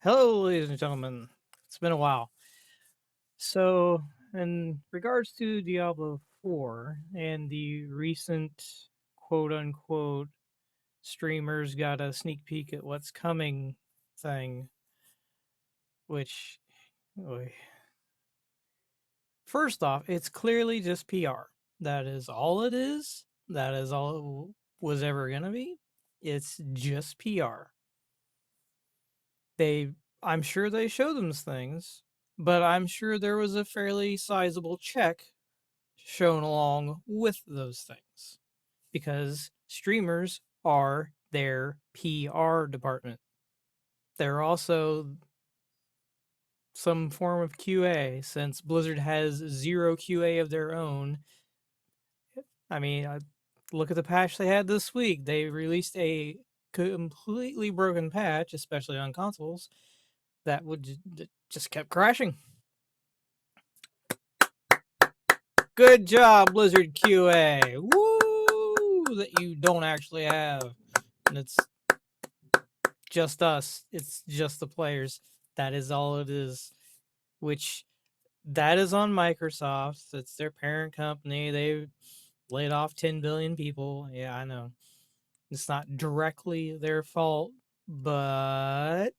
Hello, ladies and gentlemen. It's been a while. So, in regards to Diablo 4 and the recent quote unquote streamers got a sneak peek at what's coming thing, which, oy. First off, it's clearly just PR. That is all it is. That is all it was ever going to be. It's just PR. They I'm sure they show them things, but I'm sure there was a fairly sizable check shown along with those things because streamers are their PR department. They're also some form of QA since Blizzard has zero QA of their own. I mean, look at the patch they had this week. They released a completely broken patch, especially on consoles, that just kept crashing. Good job, Blizzard QA. Woo! That you don't actually have. And it's just us. It's just the players. That is all it is. Which that is on Microsoft. It's their parent company. They laid off 10 billion people. Yeah, I know. It's not directly their fault, but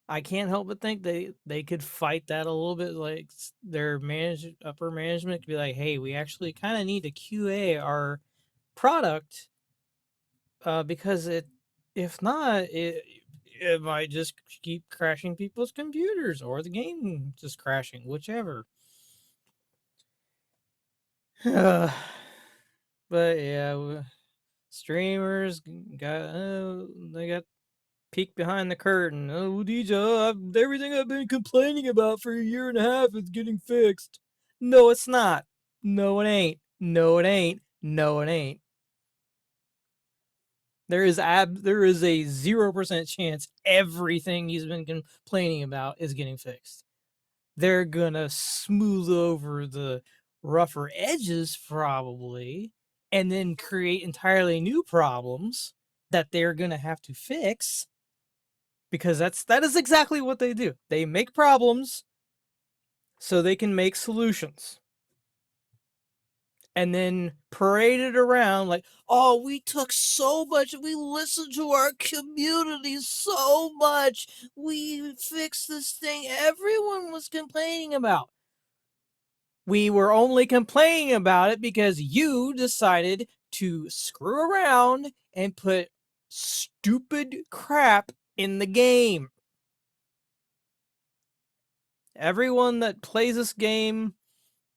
I can't help but think they could fight that a little bit. Like their upper management could be like, "Hey, we actually kind of need to QA our product, because if not, it might just keep crashing people's computers or the game just crashing, whichever." But yeah, streamers they got peek behind the curtain. Oh, DJ, everything I've been complaining about for a year and a half is getting fixed. No, it's not. No, it ain't. No, it ain't. No, it ain't. There is a 0% chance everything he's been complaining about is getting fixed. They're gonna smooth over the rougher edges probably, and then create entirely new problems that they're gonna have to fix because that is exactly what they do. They make problems so they can make solutions. And then parade it around like, oh, we took so much, we listened to our community so much, we fixed this thing everyone was complaining about. We were only complaining about it because you decided to screw around and put stupid crap in the game. Everyone that plays this game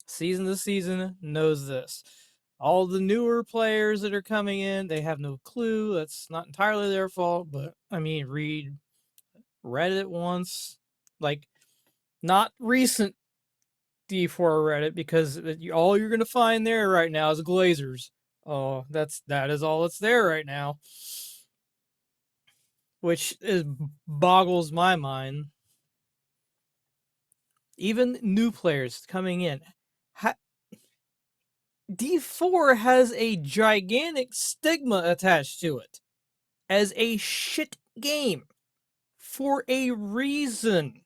season to season knows this. All the newer players that are coming in, they have no clue. That's not entirely their fault, but I mean, read Reddit once, like not recent D4 Reddit, because all you're gonna find there right now is Glazers. Oh, that is all that's there right now, which boggles my mind. Even new players coming in, D4 has a gigantic stigma attached to it as a shit game for a reason.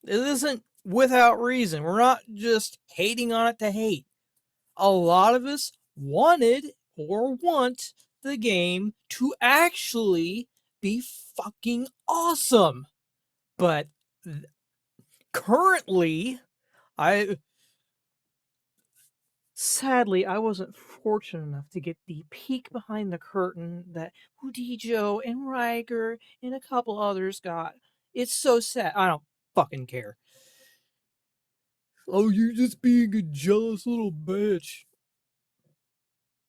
It isn't without reason. We're not just hating on it to hate. A lot of us wanted or want the game to actually be fucking awesome. But currently, I sadly, I wasn't fortunate enough to get the peek behind the curtain that Udijo and Riker and a couple others got. It's so sad. I don't fucking care. Oh, you're just being a jealous little bitch.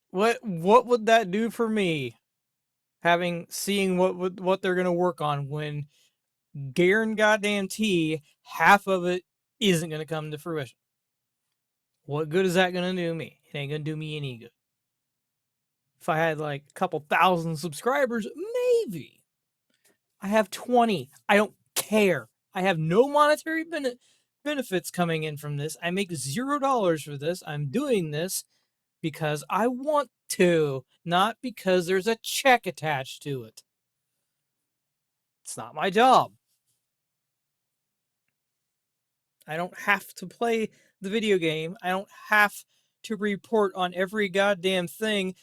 What would that do for me? Seeing what they're gonna work on when Garen goddamn T, half of it isn't gonna come to fruition. What good is that gonna do me? It ain't gonna do me any good. If I had like a couple thousand subscribers, maybe. I have 20. I don't care. I have no monetary benefits coming in from this. I make $0 for this. I'm doing this because I want to, not because there's a check attached to it. It's not my job. I don't have to play the video game. I don't have to report on every goddamn thing.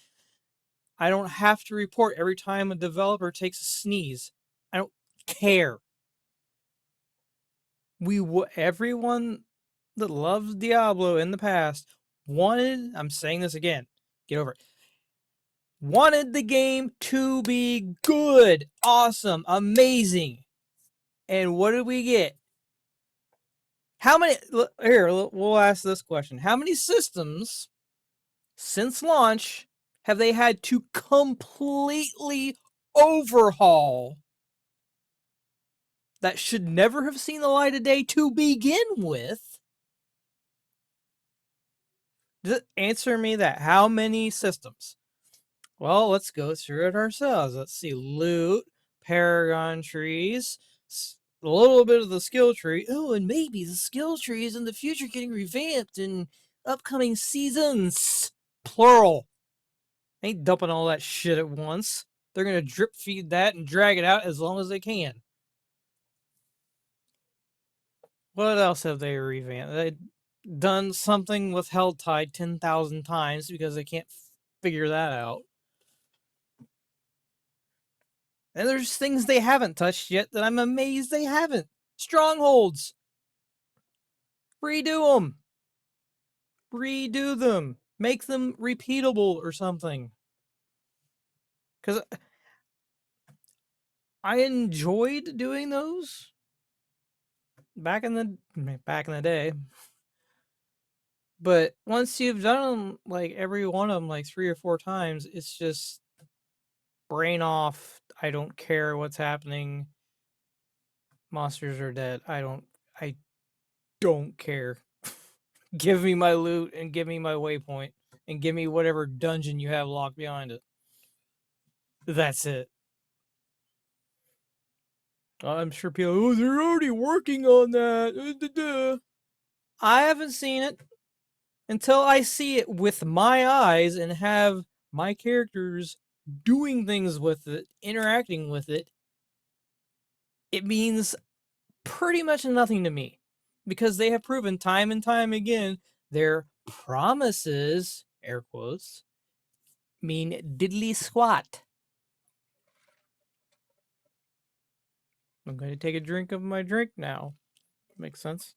I don't have to report every time a developer takes a sneeze. I don't care. Everyone that loves Diablo in the past wanted, I'm saying this again, get over it, wanted the game to be good, awesome, amazing. And what did we get? How many, here, we'll ask this question. How many systems since launch have they had to completely overhaul that should never have seen the light of day to begin with? Answer me that. How many systems? Well, let's go through it ourselves. Let's see. Loot, Paragon trees, a little bit of the skill tree. Oh, and maybe the skill tree is in the future getting revamped in upcoming seasons. Plural. Ain't dumping all that shit at once. They're going to drip feed that and drag it out as long as they can. What else have they revamped? They've done something with Helltide 10,000 times because they can't figure that out. And there's things they haven't touched yet that I'm amazed they haven't. Strongholds. Redo them. Redo them. Make them repeatable or something. Because I enjoyed doing those back in the day. But once you've done them, like every one of them, like 3 or 4 times, it's just brain off. I don't care what's happening. Monsters are dead. I don't care. Give me my loot and give me my waypoint and give me whatever dungeon you have locked behind it. That's it. I'm sure people, oh, they're already working on that. I haven't seen it. Until I see it with my eyes and have my characters doing things with it, interacting with it, it means pretty much nothing to me. Because they have proven time and time again their promises, air quotes, mean diddly squat. I'm going to take a drink of my drink now. Makes sense.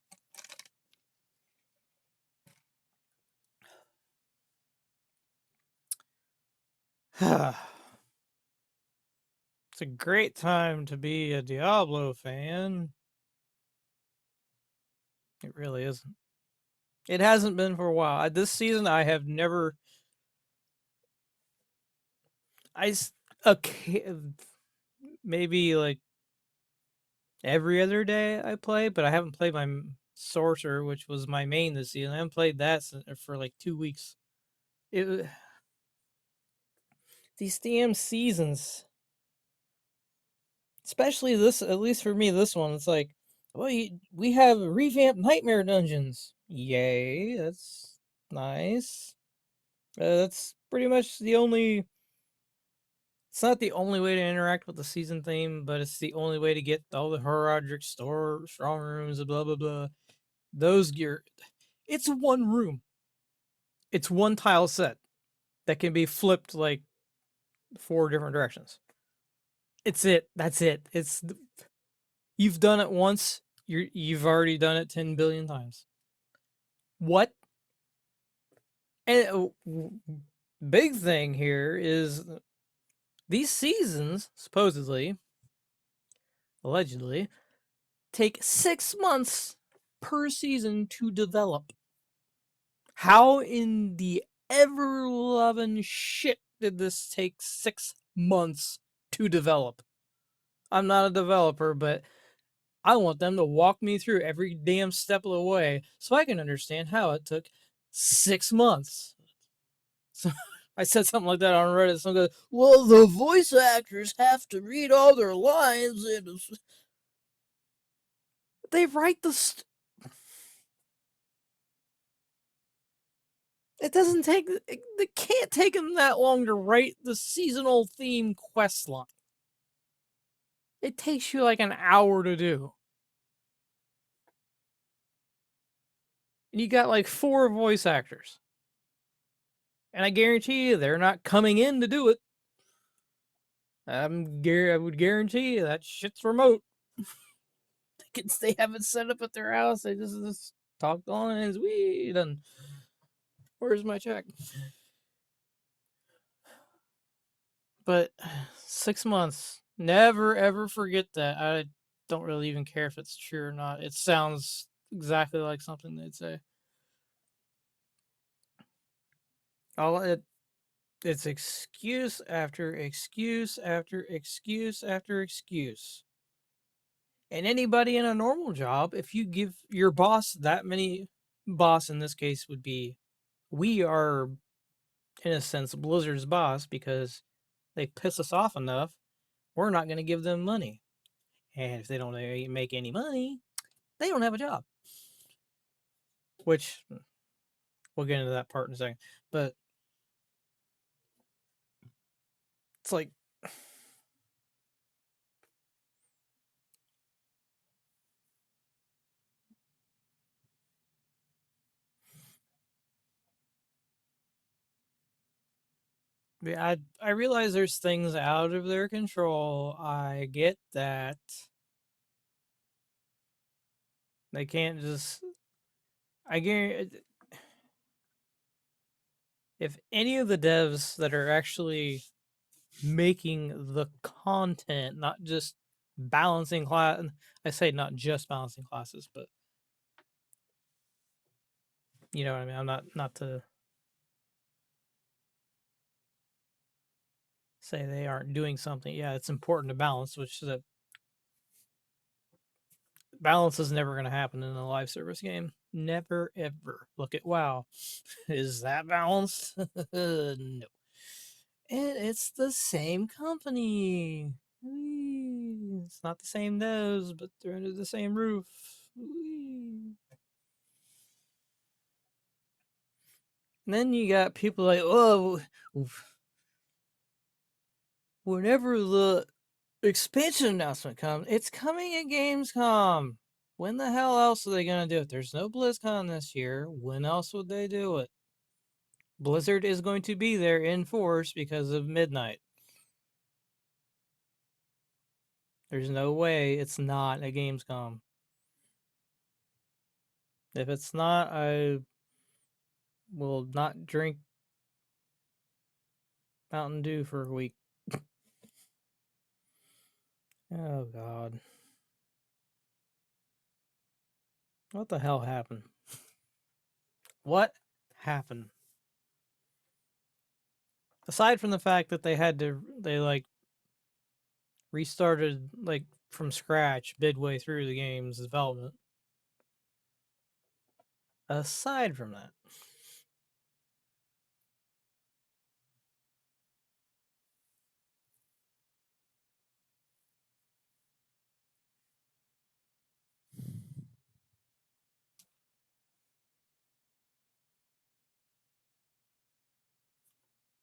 It's a great time to be a Diablo fan. It really isn't. It hasn't been for a while. This season, I have never. Okay, maybe like every other day I play, but I haven't played my sorcerer, which was my main this season. I haven't played that for like 2 weeks. These damn seasons, especially this, at least for me, this one, it's like, well, we have revamped Nightmare Dungeons. Yay, that's nice. That's pretty much the only. It's not the only way to interact with the season theme, but it's the only way to get all the Horadric strong rooms, blah blah blah. Those gear. It's one room. It's one tile set that can be flipped like 4 different directions. It's it. That's it. You've done it once. You've already done it 10 billion times. What? And big thing here is these seasons supposedly, allegedly, take 6 months per season to develop. How in the ever loving shit did this take 6 months to develop? I'm not a developer, but I want them to walk me through every damn step of the way so I can understand how it took 6 months. So I said something like that on Reddit. Someone goes, well, the voice actors have to read all their lines. And they write it doesn't take, it can't take them that long to write the seasonal theme quest line. It takes you like an hour to do. And you got like 4 voice actors. And I guarantee you they're not coming in to do it. I would guarantee you that shit's remote. They have it set up at their house. They just talk on and we done. Where's my check? But 6 months. Never ever forget that. I don't really even care if it's true or not. It sounds exactly like something they'd say. All it's excuse after excuse after excuse after excuse. And anybody in a normal job, if you give your boss that many, boss in this case would be, we are in a sense Blizzard's boss because they piss us off enough, we're not going to give them money. And if they don't make any money, they don't have a job. Which we'll get into that part in a second. But it's like, I realize there's things out of their control. I get that. They can't just. I guarantee. If any of the devs that are actually making the content, not just balancing class, I say not just balancing classes, but you know what I mean. I'm not to say they aren't doing something. Yeah, it's important to balance, which is a balance is never going to happen in a live service game. Never ever. Look at WoW. Is that balanced? No. And it's the same company. Whee! It's not the same devs, but they're under the same roof. Whee! And then you got people like, oh, whenever the expansion announcement comes, it's coming at Gamescom. When the hell else are they going to do it? There's no BlizzCon this year. When else would they do it? Blizzard is going to be there in force because of midnight. There's no way it's not at Gamescom. If it's not, I will not drink Mountain Dew for a week. Oh, God. What the hell happened? What happened? Aside from the fact that they like restarted like from scratch midway through the game's development. Aside from that,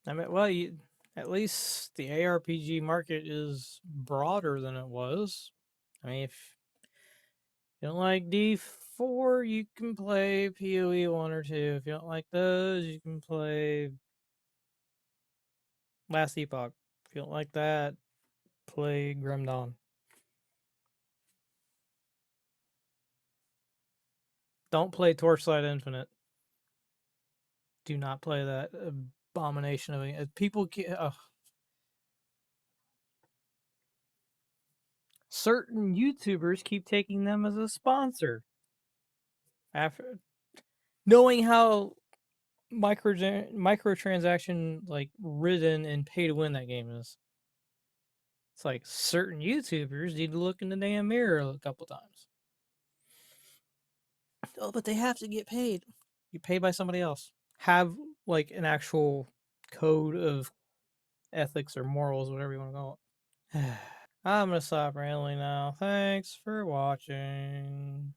I mean, well, at least the ARPG market is broader than it was. I mean, if you don't like D4, you can play PoE 1 or 2. If you don't like those, you can play Last Epoch. If you don't like that, play Grim Dawn. Don't play Torchlight Infinite. Do not play that abomination of it. People get. Certain YouTubers keep taking them as a sponsor. After knowing how microtransaction like ridden and pay to win that game is. It's like certain YouTubers need to look in the damn mirror a couple times. Oh, but they have to get paid. You pay by somebody else. Have like an actual code of ethics or morals, whatever you want to call it. I'm gonna stop rambling now. Thanks for watching.